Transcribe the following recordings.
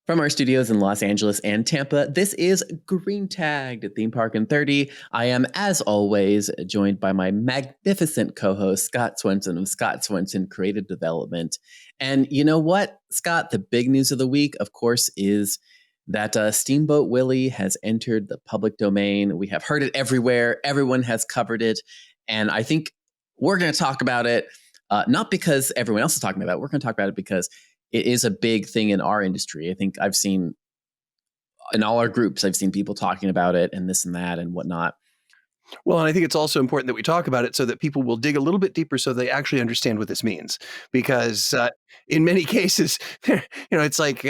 From our studios in Los Angeles and Tampa, this is Green Tagged at Theme Park in 30. I am, as always, joined by my magnificent co-host, Scott Swenson of Scott Swenson Creative Development. And you know what, Scott? The big news of the week, of course, is that Steamboat Willie has entered the public domain. We have heard it everywhere. Everyone has covered it. And I think we're going to talk about it, not because everyone else is talking about it. We're going to talk about it because it is a big thing in our industry. I think I've seen in all our groups, I've seen people talking about it and this and that and whatnot. Well, and I think it's also important that we talk about it so that people will dig a little bit deeper so they actually understand what this means. Because in many cases, it's like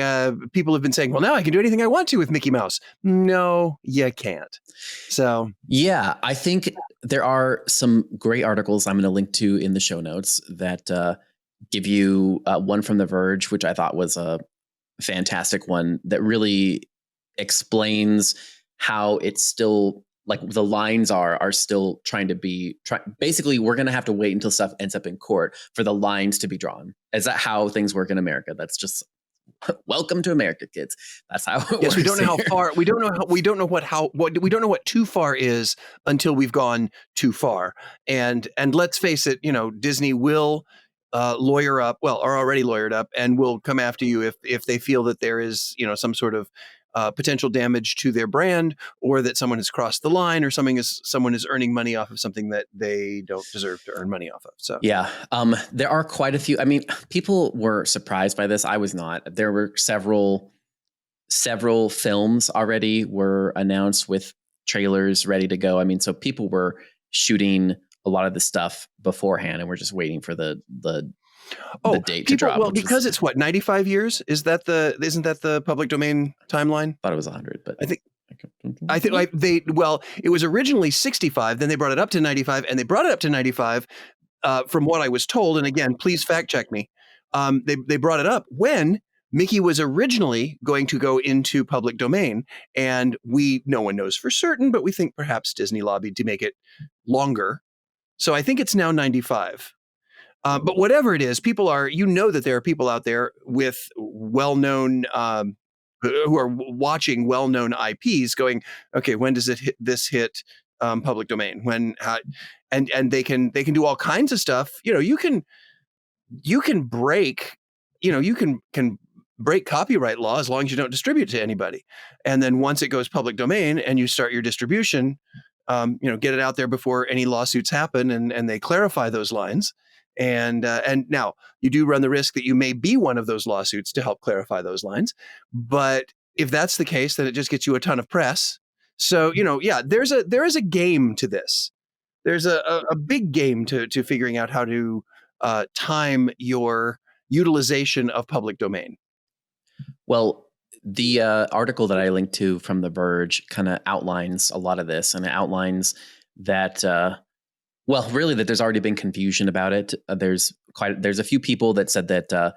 people have been saying, well, now I can do anything I want to with Mickey Mouse. No, you can't. So, yeah, I think there are some great articles I'm going to link to in the show notes that give you one from The Verge, which I thought was a fantastic one that really explains how it's still like the lines are still trying to be basically we're going to have to wait until stuff ends up in court for the lines to be drawn. Is that how things work in America? That's just welcome to America, kids. That's how it works. We don't know how far, we don't know what too far is until we've gone too far. And let's face it, Disney will lawyer up, are already lawyered up, and will come after you if they feel that there is, some sort of potential damage to their brand, or that someone has crossed the line, or someone is earning money off of something that they don't deserve to earn money off of. So yeah, there are quite a few. I mean, people were surprised by this. I was not. There were several films already were announced with trailers ready to go. I mean, so people were shooting a lot of the stuff beforehand, and we're just waiting for the date to drop. Well, because it's 95 years. Isn't that the public domain timeline? Thought it was 100, but I think it was originally 65. Then they brought it up to 95, and they brought it up to 95 from what I was told. And again, please fact check me. They brought it up when Mickey was originally going to go into public domain, and no one knows for certain, but we think perhaps Disney lobbied to make it longer. So I think it's now 95. But whatever it is, that there are people out there with well-known, who are watching well-known IPs going, okay, when does this hit public domain? And they can do all kinds of stuff. You can break, can break copyright law as long as you don't distribute to anybody. And then once it goes public domain and you start your distribution, get it out there before any lawsuits happen, and they clarify those lines. And now you do run the risk that you may be one of those lawsuits to help clarify those lines. But if that's the case, then it just gets you a ton of press. So, there is a game to this. There's a big game to figuring out how to time your utilization of public domain. Well, the article that I linked to from The Verge kind of outlines a lot of this, and it outlines that really that there's already been confusion about it. There's a few people that said that that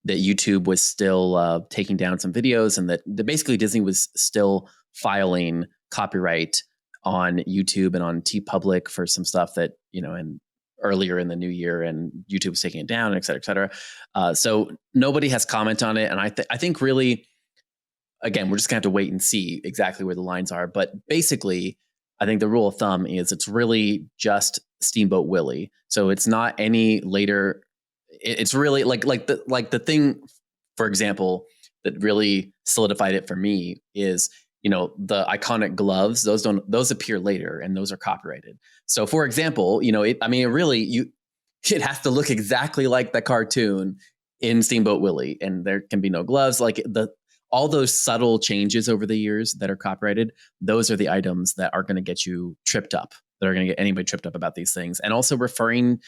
YouTube was still taking down some videos, and that basically Disney was still filing copyright on YouTube and on TeePublic for some stuff that, and earlier in the new year, and YouTube was taking it down, et cetera, et cetera. So nobody has comment on it. And I think really, again, we're just gonna have to wait and see exactly where the lines are. But basically, I think the rule of thumb is it's really just Steamboat Willie. So it's not any later. It's really like the thing, for example, that really solidified it for me is, the iconic gloves. Those appear later, and those are copyrighted. So for example, it has to look exactly like the cartoon in Steamboat Willie, and there can be no gloves. Like all those subtle changes over the years that are copyrighted, those are the items that are going to get you tripped up, that are going to get anybody tripped up about these things. And also referring,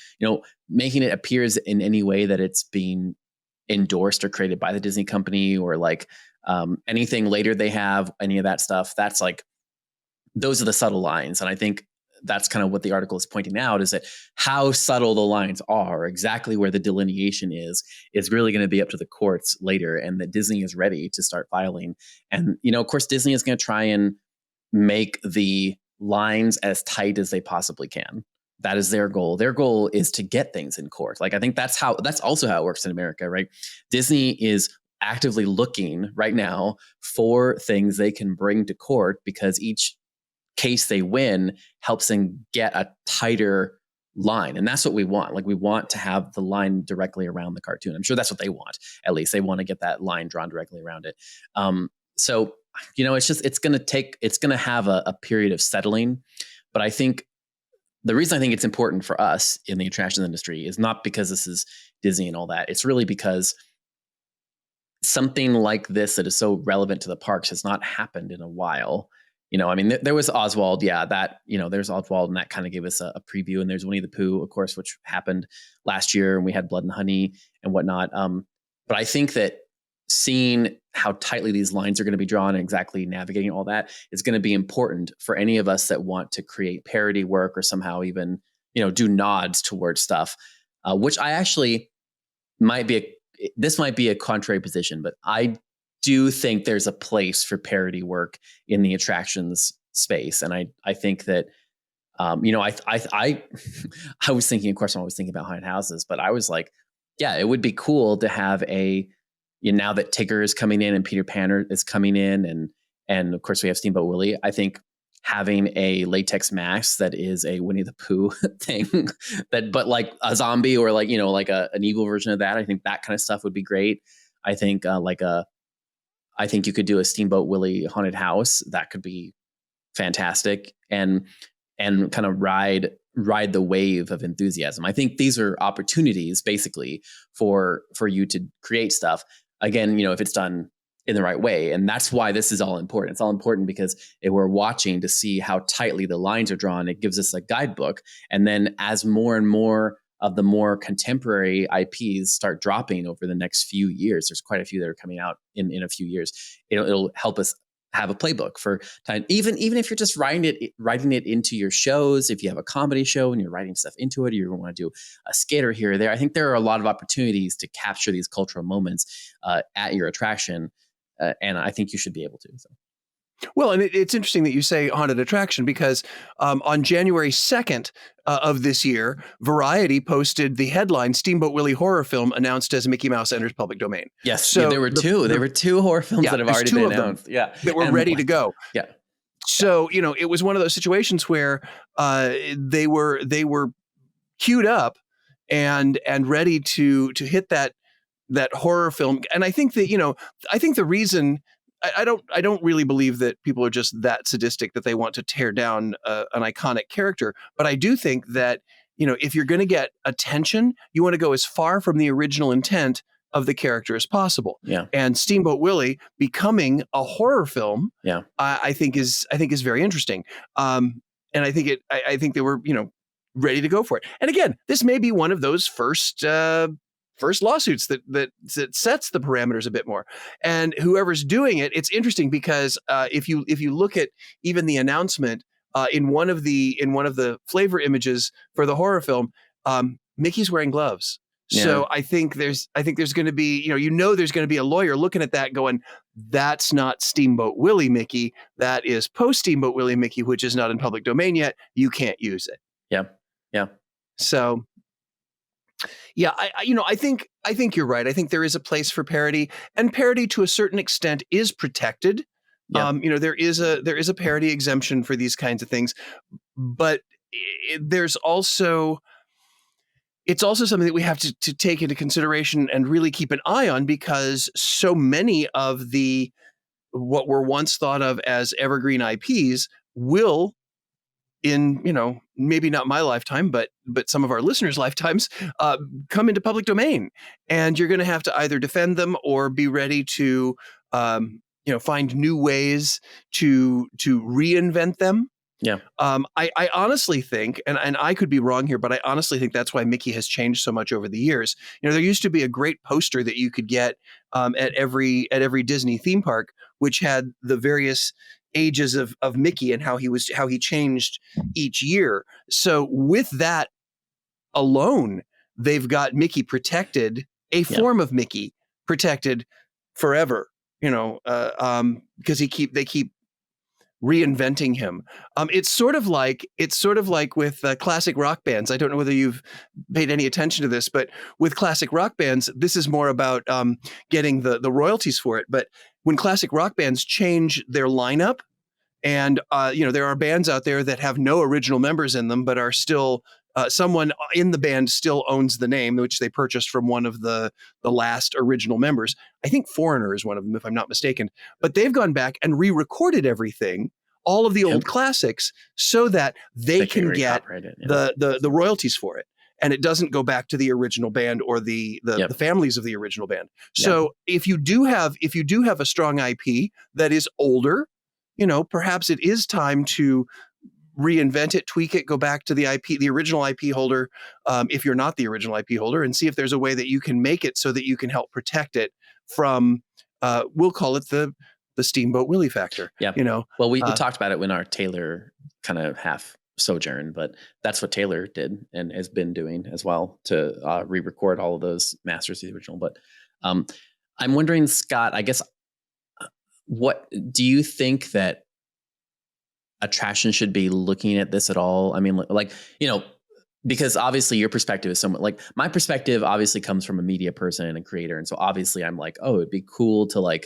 making it appears in any way that it's being endorsed or created by the Disney company, or like anything later they have, any of that stuff. That's like, those are the subtle lines. And I think that's kind of what the article is pointing out, is that how subtle the lines are, exactly where the delineation is really going to be up to the courts later, and that Disney is ready to start filing. And, of course, Disney is going to try and make the lines as tight as they possibly can. That is their goal. Their goal is to get things in court. Like, I think that's also how it works in America, right? Disney is actively looking right now for things they can bring to court, because each case they win helps them get a tighter line. And that's what we want. Like, we want to have the line directly around the cartoon. I'm sure that's what they want. At least they want to get that line drawn directly around it. So, it's going to have a period of settling. But I think the reason I think it's important for us in the attractions industry is not because this is Disney and all that. It's really because something like this that is so relevant to the parks has not happened in a while. There was Oswald, there's Oswald, and that kind of gave us a preview. And there's Winnie the Pooh, of course, which happened last year, and we had Blood and Honey and whatnot. But I think that seeing how tightly these lines are going to be drawn and exactly navigating all that is going to be important for any of us that want to create parody work or somehow even, do nods towards stuff, which I actually this might be a contrary position, but I do think there's a place for parody work in the attractions space. And I think that, I was thinking, of course, I'm always thinking about haunted houses, but I was like, yeah, it would be cool to have now that Tigger is coming in and Peter Pan is coming in, and of course we have Steamboat Willie. I think having a latex mask that is a Winnie the Pooh thing, but like a zombie or like an evil version of that. I think that kind of stuff would be great. I think I think you could do a Steamboat Willie haunted house. That could be fantastic, and kind of ride the wave of enthusiasm. I think these are opportunities basically for you to create stuff. Again, if it's done in the right way. And that's why this is all important. It's all important because if we're watching to see how tightly the lines are drawn, it gives us a guidebook. And then as more and more of the more contemporary IPs start dropping over the next few years, there's quite a few that are coming out in a few years, it'll help us have a playbook for time. Even if you're just writing it into your shows, if you have a comedy show and you're writing stuff into it, or you want to do a skater here or there, I think there are a lot of opportunities to capture these cultural moments at your attraction. And I think you should be able to. So. Well, and it's interesting that you say haunted attraction, because on January 2nd of this year, Variety posted the headline, Steamboat Willie horror film announced as Mickey Mouse enters public domain. Yes, so there were two horror films that have already been announced. Yeah, that were ready to go. Yeah. So, it was one of those situations where they were queued up and ready to hit that horror film. And I think that, I think the reason I don't really believe that people are just that sadistic that they want to tear down an iconic character. But I do think that, if you're going to get attention, you want to go as far from the original intent of the character as possible. Yeah. And Steamboat Willie becoming a horror film, yeah, I think is very interesting. And I think they were, ready to go for it. And again, this may be one of those first lawsuits that sets the parameters a bit more. And whoever's doing it, it's interesting because if you look at even the announcement in one of the flavor images for the horror film, Mickey's wearing gloves. Yeah. So I think there's going to be, there's going to be a lawyer looking at that going, that's not Steamboat Willie Mickey. That is post Steamboat Willie Mickey, which is not in public domain yet. You can't use it. Yeah. Yeah. So yeah, I think you're right. I think there is a place for parody, and parody to a certain extent is protected. Yeah. There is a parody exemption for these kinds of things, but it's also something that we have to take into consideration and really keep an eye on, because so many of what were once thought of as evergreen IPs will, in maybe not my lifetime, but some of our listeners' lifetimes, come into public domain, and you're going to have to either defend them or be ready to find new ways to reinvent them. Yeah. I honestly think, and I could be wrong here, but I honestly think that's why Mickey has changed so much over the years. There used to be a great poster that you could get at every Disney theme park, which had the various ages of Mickey and how he changed each year. So with that alone, they've got Mickey protected, a form of Mickey protected forever, because they keep reinventing him. It's sort of like with classic rock bands. I don't know whether you've paid any attention to this, but with classic rock bands, this is more about getting the royalties for it. But when classic rock bands change their lineup, and there are bands out there that have no original members in them, but are still someone in the band still owns the name, which they purchased from one of the last original members. I think Foreigner is one of them, if I'm not mistaken. But they've gone back and re-recorded everything, all of the old classics, so that they can get the royalties for it. And it doesn't go back to the original band or the families of the original band. So if you do have a strong IP that is older, perhaps it is time to reinvent it, tweak it, go back to the original IP holder, if you're not the original IP holder, and see if there's a way that you can make it so that you can help protect it from, we'll call it the Steamboat Willie factor. Yeah. Well, we talked about it when our Taylor kind of half sojourn, but that's what Taylor did and has been doing as well, to re-record all of those masters of the original. But I'm wondering, Scott, I guess, what do you think that Attraction should be looking at this at all? I mean, because obviously your perspective is somewhat like my perspective obviously comes from a media person and a creator. And so obviously I'm like, oh, it'd be cool to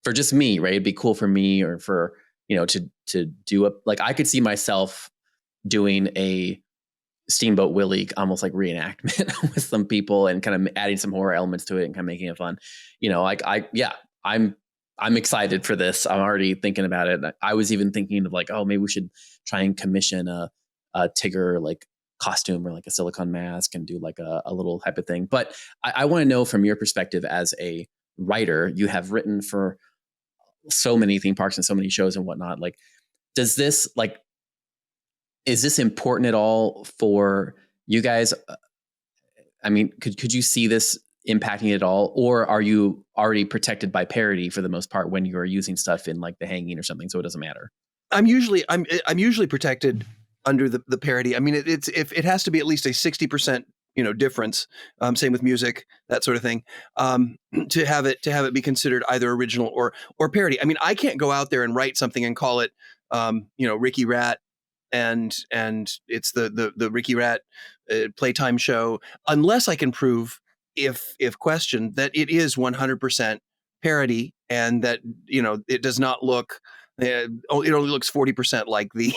for just me, right? It'd be cool for me or for, to do I could see myself doing a Steamboat Willie almost like reenactment with some people and kind of adding some horror elements to it and kind of making it fun. I'm excited for this. I'm already thinking about it. I was even thinking of maybe we should try and commission a Tigger costume or a silicone mask and do a little type of thing. But I want to know from your perspective as a writer, you have written for so many theme parks and so many shows and whatnot. Does this is this important at all for you guys? I mean, could you see this impacting it at all, or are you already protected by Parody for the most part when you are using stuff in the hanging or something, so it doesn't matter? I'm usually protected under the Parody. I mean, it has to be at least a 60% difference. Same with music, that sort of thing. To have it be considered either original or Parody. I mean, I can't go out there and write something and call it Ricky Rat and it's the Ricky Rat playtime show, unless I can prove, if questioned, that it is 100% Parody and that it does not look, it only looks 40% like the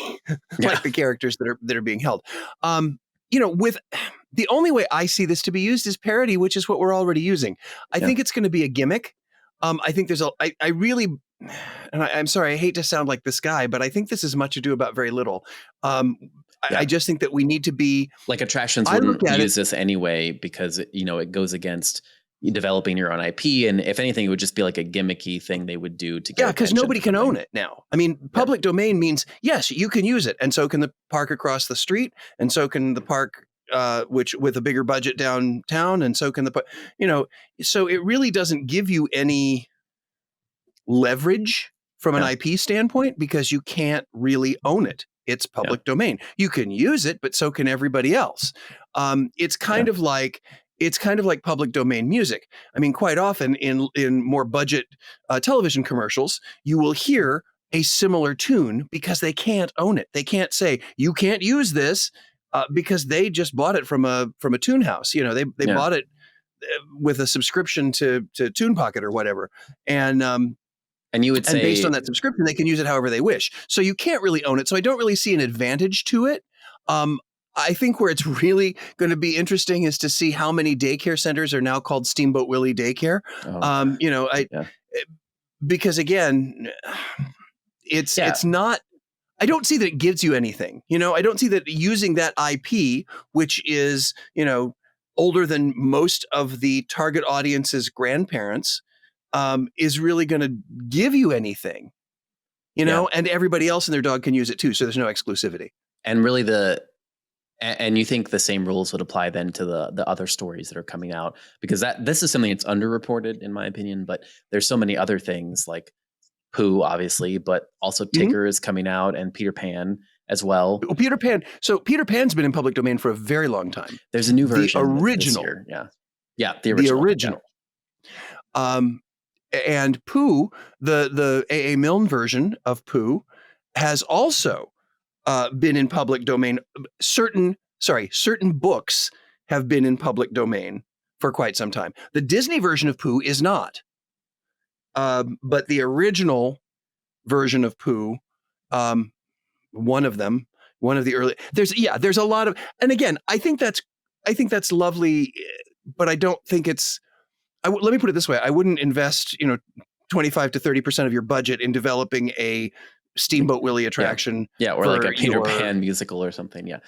like the characters that are being held. With the only way I see this to be used is Parody, which is what we're already using. I think it's going to be a gimmick. I think there's I really, and I'm sorry, I hate to sound like this guy, but I think this is much ado about very little. I just think that we need to be Attractions wouldn't use this anyway because it goes against developing your own IP, and if anything, it would just be a gimmicky thing they would do to get because nobody can own it now. I mean, public domain means yes, you can use it, and so can the park across the street, and so can the park which with a bigger budget downtown, and so can the so it really doesn't give you any leverage from an IP standpoint because you can't really own it. It's public domain. You can use it, but so can everybody else. It's kind of like public domain music. I mean, quite often in more budget television commercials, you will hear a similar tune because they can't own it. They can't say you can't use this because they just bought it from a tune house. They bought it with a subscription to Tune Pocket or whatever, and you would say, based on that subscription, they can use it however they wish. So you can't really own it. So I don't really see an advantage to it. I think where it's really going to be interesting is to see how many daycare centers are now called Steamboat Willie Daycare. Because again, it's not. I don't see that it gives you anything. I don't see that using that IP, which is older than most of the target audience's grandparents, is really going to give you anything, and everybody else and their dog can use it too. So there's no exclusivity. And really and you think the same rules would apply then to the other stories that are coming out, because this is something that's underreported in my opinion, but there's so many other things like Pooh, obviously, but also Tigger is coming out and Peter Pan as well. Well, Peter Pan's been in public domain for a very long time. There's a new version. The original. This year. Yeah. The original. And Pooh, the A.A. Milne version of Pooh has also been in public domain. Certain books have been in public domain for quite some time. The Disney version of Pooh is not, but the original version of Pooh, one of the early. There's a lot of, and again, I think that's lovely, but I don't think it's. Let me put it this way: I wouldn't invest, 25 to 30% of your budget in developing a Steamboat Willie attraction. Yeah, or like a Peter Pan musical or something. Yeah.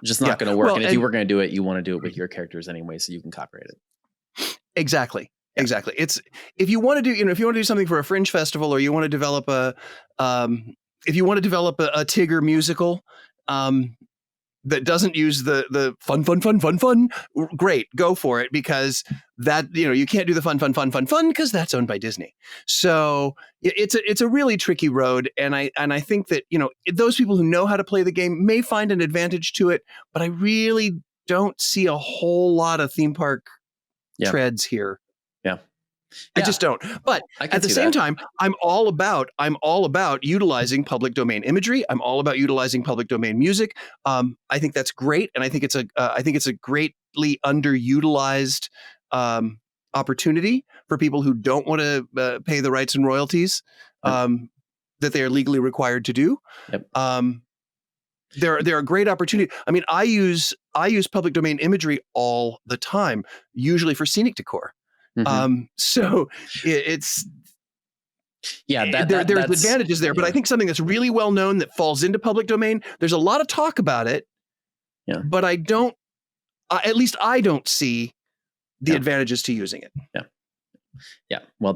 Just not going to work. Well, and if you were going to do it, you want to do it with your characters anyway, so you can copyright it. Exactly. It's if you want to do something for a fringe festival, or you want to develop a Tigger musical, that doesn't use the fun, great, go for it, because that, you can't do the fun because that's owned by Disney. So it's a really tricky road. And I think that, those people who know how to play the game may find an advantage to it, but I really don't see a whole lot of theme park treads here. I just don't. But at the same time, I'm all about utilizing public domain imagery. I'm all about utilizing public domain music. I think that's great, and I think it's a greatly underutilized opportunity for people who don't want to pay the rights and royalties that they are legally required to do. Yep. They're a great opportunity. I mean, I use public domain imagery all the time, usually for scenic decor. So it's there's advantages there, but I think something that's really well known that falls into public domain, there's a lot of talk about it, but I don't see the advantages to using it. Yeah. Well,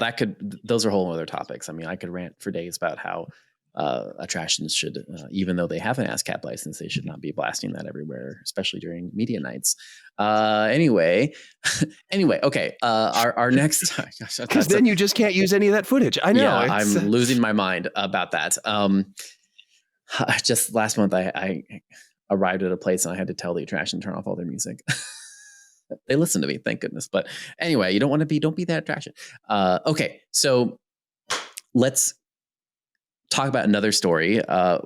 those are whole other topics. I mean, I could rant for days about how attractions should, even though they have an ASCAP license, they should not be blasting that everywhere, especially during media nights. Anyway, okay. Our next, because then you just can't use any of that footage. I know. Yeah, I'm losing my mind about that. Just last month, I arrived at a place and I had to tell the attraction to turn off all their music. They listened to me, thank goodness. But anyway, don't be that attraction. Okay, so let's talk about another story.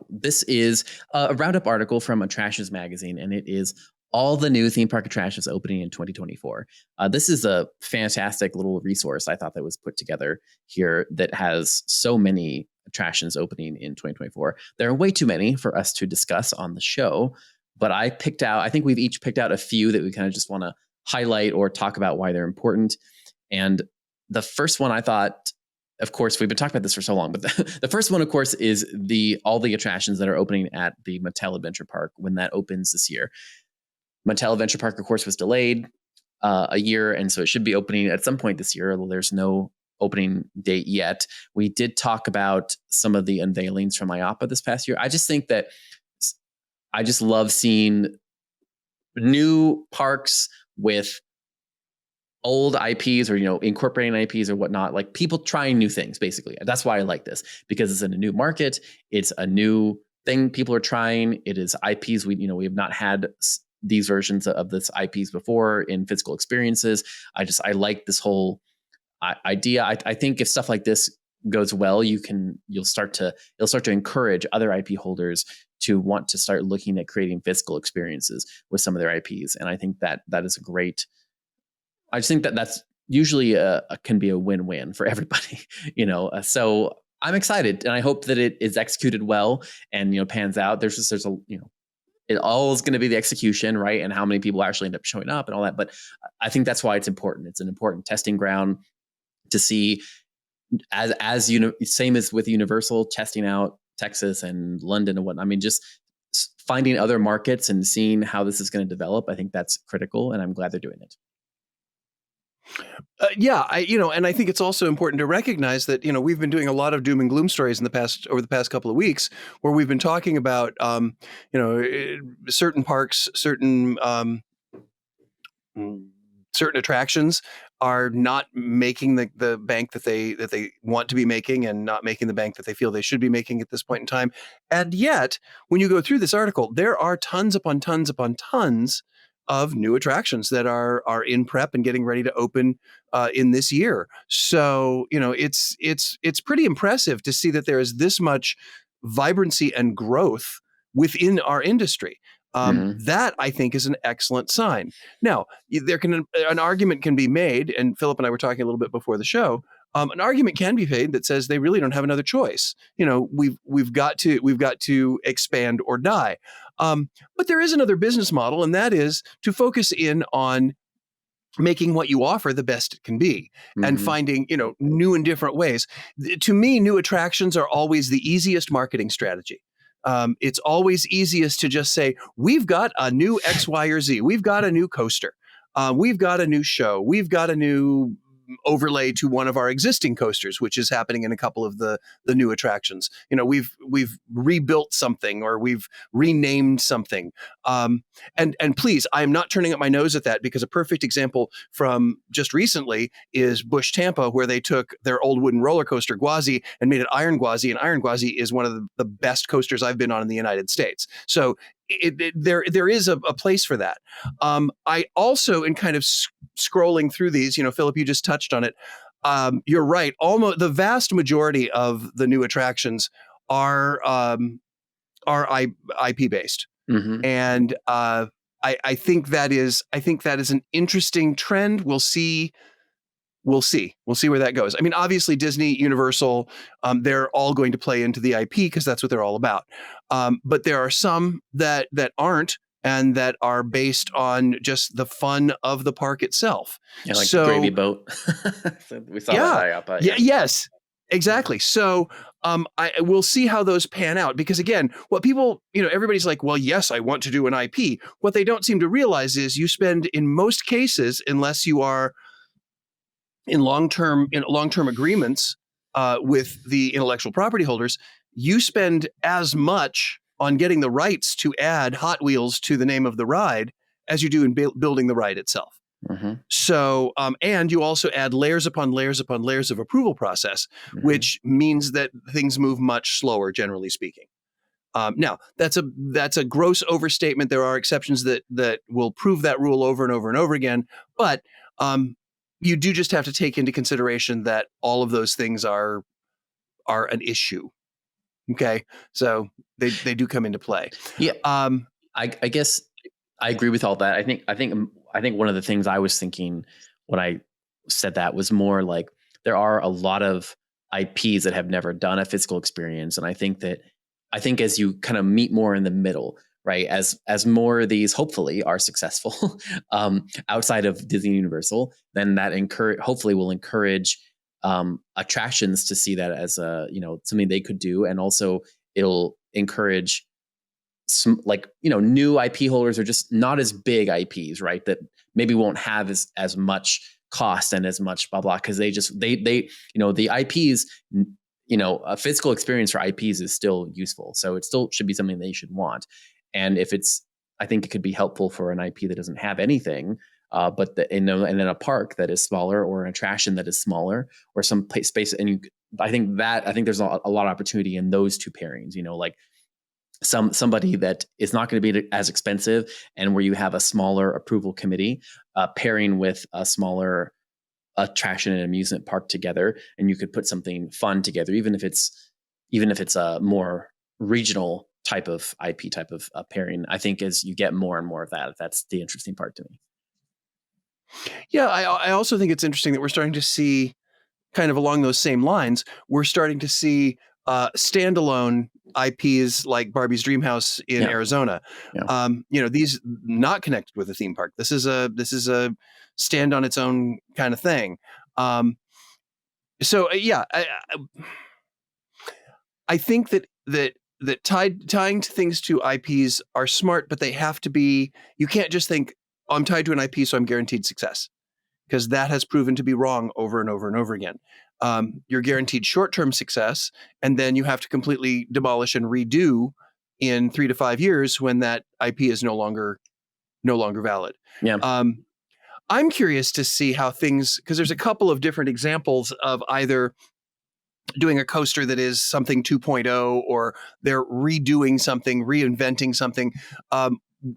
This is a roundup article from Attractions magazine, and it is all the new theme park attractions opening in 2024. This is a fantastic little resource I thought that was put together here that has so many attractions opening in 2024. There are way too many for us to discuss on the show, but I think we've each picked out a few that we kind of just want to highlight or talk about why they're important. And the first one I thought, of course, we've been talking about this for so long, but the first one, of course, is all the attractions that are opening at the Mattel Adventure Park when that opens this year. Mattel Adventure Park, of course, was delayed a year, and so it should be opening at some point this year, although there's no opening date yet. We did talk about some of the unveilings from IAAPA this past year. I just think that I just love seeing new parks with old IPs, or incorporating IPs or whatnot, like people trying new things. Basically, that's why I like this, because it's in a new market. It's a new thing people are trying. It is IPs we have not had these versions of this IPs before in physical experiences. I like this whole idea. I think if stuff like this goes well, it'll start to encourage other IP holders to want to start looking at creating physical experiences with some of their IPs. And I think that is a great. I just think that's usually can be a win-win for everybody, So I'm excited, and I hope that it is executed well and pans out. It all is going to be the execution, right? And how many people actually end up showing up and all that. But I think that's why it's important. It's an important testing ground to see, same as with Universal testing out Texas and London and whatnot. I mean, just finding other markets and seeing how this is going to develop. I think that's critical, and I'm glad they're doing it. And I think it's also important to recognize that, we've been doing a lot of doom and gloom stories over the past couple of weeks, where we've been talking about, certain parks, certain attractions are not making the bank that they want to be making, and not making the bank that they feel they should be making at this point in time. And yet, when you go through this article, there are tons upon tons upon tons of new attractions that are in prep and getting ready to open in this year. So, it's pretty impressive to see that there is this much vibrancy and growth within our industry. Mhm. That I think is an excellent sign. Now, an argument can be made, and Philip and I were talking a little bit before the show. An argument can be made that says they really don't have another choice. We've got to expand or die. But there is another business model, and that is to focus in on making what you offer the best it can be and Mhm. finding, new and different ways. To me, new attractions are always the easiest marketing strategy. It's always easiest to just say, we've got a new X, Y, or Z. We've got a new coaster. We've got a new show. We've got a new overlay to one of our existing coasters, which is happening in a couple of the new attractions. We've rebuilt something or we've renamed something. And please, I am not turning up my nose at that, because a perfect example from just recently is Busch Tampa, where they took their old wooden roller coaster Gwazi and made it Iron Gwazi, and Iron Gwazi is one of the best coasters I've been on in the United States. So there is a place for that. I also, in kind of scrolling through these, Philip, you just touched on it. You're right. Almost the vast majority of the new attractions are IP based, Mhm. and I think that is an interesting trend. We'll see. We'll see where that goes. I mean, obviously, Disney, Universal, they're all going to play into the IP because that's what they're all about. But there are some that aren't, and that are based on just the fun of the park itself. Yeah, like the Gravy So, Boat. So we saw that yeah, IAPA, yeah, yeah. yes, exactly. So, I will see how those pan out, because again, what people, everybody's like, well, yes, I want to do an IP. What they don't seem to realize is you spend, in most cases, unless you are in long-term agreements with the intellectual property holders, you spend as much on getting the rights to add Hot Wheels to the name of the ride as you do in building the ride itself. Mhm. So, and you also add layers upon layers upon layers of approval process, Mhm. which means that things move much slower, generally speaking. Now, that's a gross overstatement. There are exceptions that will prove that rule over and over and over again, but you do just have to take into consideration that all of those things are an issue. Okay, so they do come into play. Yeah, Um, I guess I agree with all that. I think one of the things I was thinking when I said that was more like there are a lot of IPs that have never done a physical experience, and I think as you kind of meet more in the middle, right? As more of these hopefully are successful outside of Disney Universal, then that hopefully will encourage attractions to see that as something they could do, and also it'll encourage some, like, new IP holders, or just not as big IPs, right? That maybe won't have as much cost and as much blah blah, because they the IPs, a physical experience for IPs is still useful, so it still should be something they should want. And if it's, I think it could be helpful for an IP that doesn't have anything, and then a park that is smaller, or an attraction that is smaller, or some space, and I think there's a lot of opportunity in those two pairings. Like somebody that is not going to be as expensive, and where you have a smaller approval committee pairing with a smaller attraction and amusement park together, and you could put something fun together, even if it's a more regional type of IP type of pairing. I think as you get more and more of that, that's the interesting part to me. yeah, I also think it's interesting that we're starting to see, kind of along those same lines, we're starting to see standalone IPs like Barbie's Dreamhouse in Yeah, Arizona. yeah. These not connected with a theme park. This is a stand on its own kind of thing. So yeah, I think that tying to things to IPs are smart, but they have to be. You can't just think, oh, I'm tied to an IP, so I'm guaranteed success, because that has proven to be wrong over and over and over again. You're guaranteed short-term success, and then you have to completely demolish and redo in 3 to 5 years when that IP is no longer valid. Yeah. Um, I'm curious to see how things, because there's a couple of different examples of either doing a coaster that is something 2.0, or they're redoing something, reinventing something.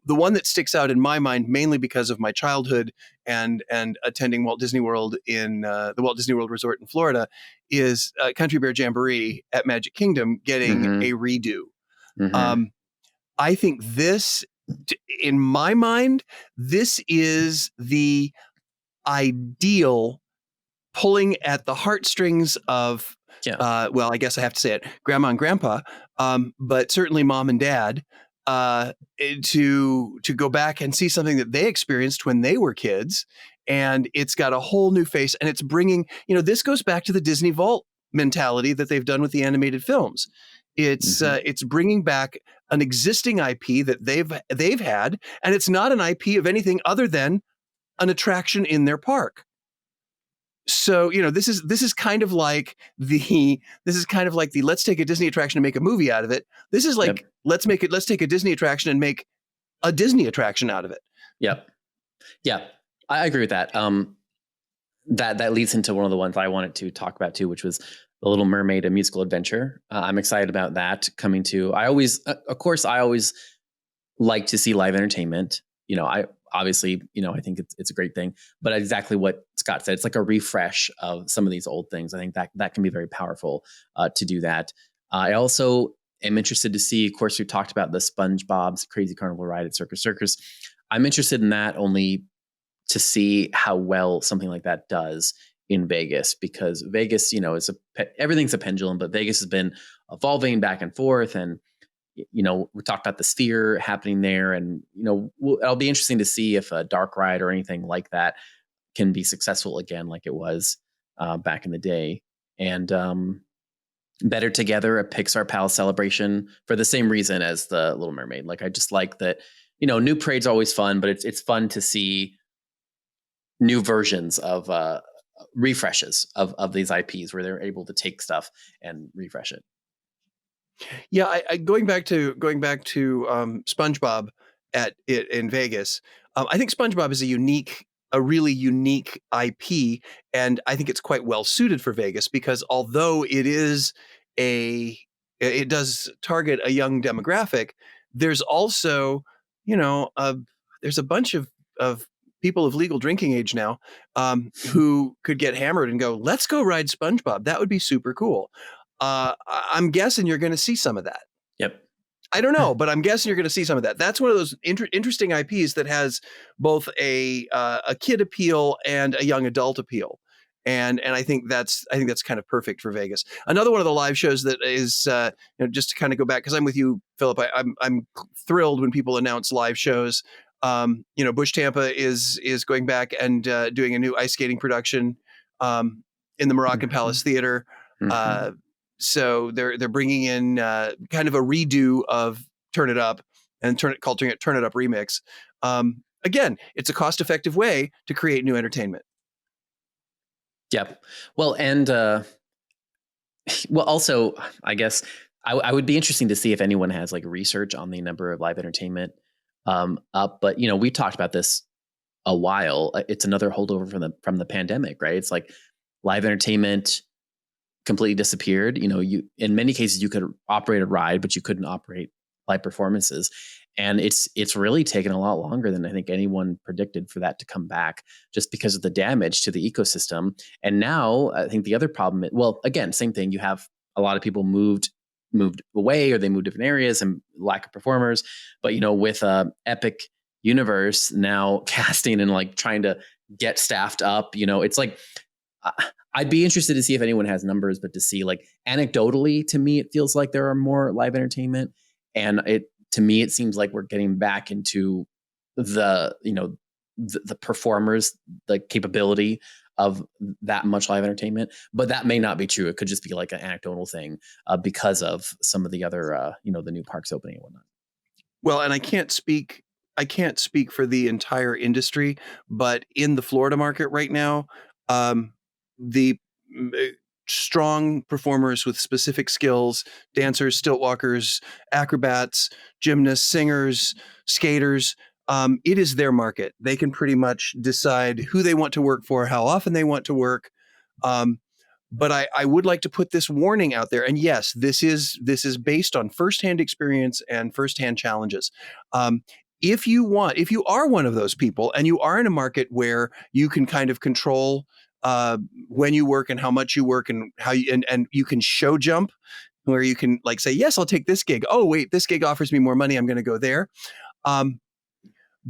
the one that sticks out in my mind, mainly because of my childhood and attending Walt Disney World in the Walt Disney World Resort in Florida, is Country Bear Jamboree at Magic Kingdom getting a redo. I think this, in my mind, this is the ideal pulling at the heartstrings of, well, I guess I have to say it, grandma and grandpa, but certainly mom and dad, to go back and see something that they experienced when they were kids. And it's got a whole new face, and it's bringing, this goes back to the Disney Vault mentality that they've done with the animated films. It's bringing back an existing IP that they've had, and it's not an IP of anything other than an attraction in their park. So, this is kind of like the let's take a Disney attraction and make a movie out of it. This is like, let's take a Disney attraction and make a Disney attraction out of it. Yep. Yeah, I agree with that. That leads into one of the ones I wanted to talk about too, which was The Little Mermaid, A Musical Adventure. I'm excited about that coming to. I always like to see live entertainment. I obviously, I think it's a great thing, but exactly what Scott said, it's like a refresh of some of these old things. I think that can be very powerful to do that. I also am interested to see, of course, we talked about the SpongeBob's Crazy Carnival ride at Circus Circus. I'm interested in that only to see how well something like that does in Vegas, because Vegas, everything's a pendulum, but Vegas has been evolving back and forth. And, we talked about the Sphere happening there, and, it'll be interesting to see if a dark ride or anything like that can be successful again, like it was back in the day. And Better Together, a Pixar Palace celebration, for the same reason as the Little Mermaid. Like, I just like that, new parade's always fun, but it's fun to see new versions of refreshes of these IPs where they're able to take stuff and refresh it. Yeah, going back to SpongeBob in Vegas. I think SpongeBob is a really unique IP, and I think it's quite well suited for Vegas, because although it does target a young demographic, there's also, there's a bunch of people of legal drinking age now who could get hammered and go, let's go ride SpongeBob. That would be super cool. I'm guessing you're going to see some of that. Yep. I don't know, but I'm guessing you're going to see some of that. That's one of those interesting IPs that has both a kid appeal and a young adult appeal. And I think that's kind of perfect for Vegas. Another one of the live shows that is, just to kind of go back, because I'm with you, Philip. I'm thrilled when people announce live shows. Bush Tampa is going back and doing a new ice skating production in the Moroccan Palace Theater. So they're bringing in kind of a redo of Turn It Up and Turn It Up Remix. Again, it's a cost-effective way to create new entertainment. Yep. Well, and also, I guess I would be interesting to see if anyone has like research on the number of live entertainment up. But we talked about this a while. It's another holdover from the pandemic, right? It's like live entertainment completely disappeared. You in many cases you could operate a ride, but you couldn't operate live performances. And it's really taken a lot longer than I think anyone predicted for that to come back, just because of the damage to the ecosystem. And now I think the other problem, again, same thing. You have a lot of people moved away, or they moved different areas, and lack of performers. But with Epic Universe now casting and like trying to get staffed up, it's like I'd be interested to see if anyone has numbers, but to see, like, anecdotally, to me, it feels like there are more live entertainment. And to me, it seems like we're getting back into the performers, the capability of that much live entertainment. But that may not be true. It could just be like an anecdotal thing because of some of the other, the new parks opening and whatnot. Well, and I can't speak for the entire industry, but in the Florida market right now, the strong performers with specific skills, dancers, stilt walkers, acrobats, gymnasts, singers, skaters, it is their market. They can pretty much decide who they want to work for, how often they want to work. But I would like to put this warning out there. And yes, this is based on firsthand experience and firsthand challenges. if you are one of those people and you are in a market where you can kind of control when you work and how much you work and how you, and you can show jump where you can like say, yes, I'll take this gig. Oh, wait, this gig offers me more money. I'm going to go there.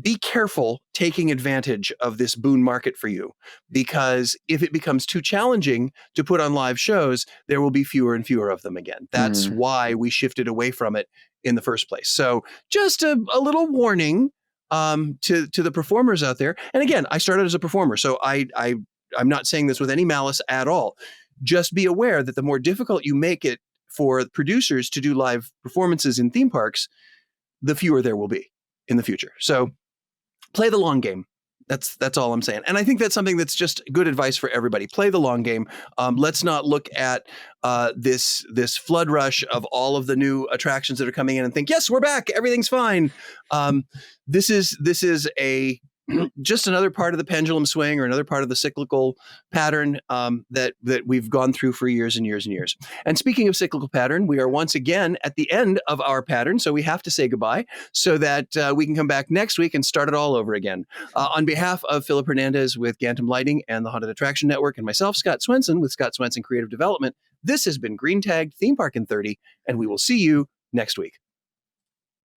Be careful taking advantage of this boon market for you, because if it becomes too challenging to put on live shows, there will be fewer and fewer of them again. That's why we shifted away from it in the first place. So just a little warning to the performers out there. And again, I started as a performer, so I'm not saying this with any malice at all. Just be aware that the more difficult you make it for producers to do live performances in theme parks, the fewer there will be in the future. So play the long game. That's all I'm saying. And I think that's something that's just good advice for everybody. Play the long game. Let's not look at this flood rush of all of the new attractions that are coming in and think, yes, we're back. Everything's fine. This is just another part of the pendulum swing, or another part of the cyclical pattern that we've gone through for years and years and years. And speaking of cyclical pattern, we are once again at the end of our pattern, so we have to say goodbye so that we can come back next week and start it all over again. On behalf of Philip Hernandez with Gantom Lighting and the Haunted Attraction Network, and myself, Scott Swenson with Scott Swenson Creative Development, this has been Green Tag Theme Park in 30, and we will see you next week.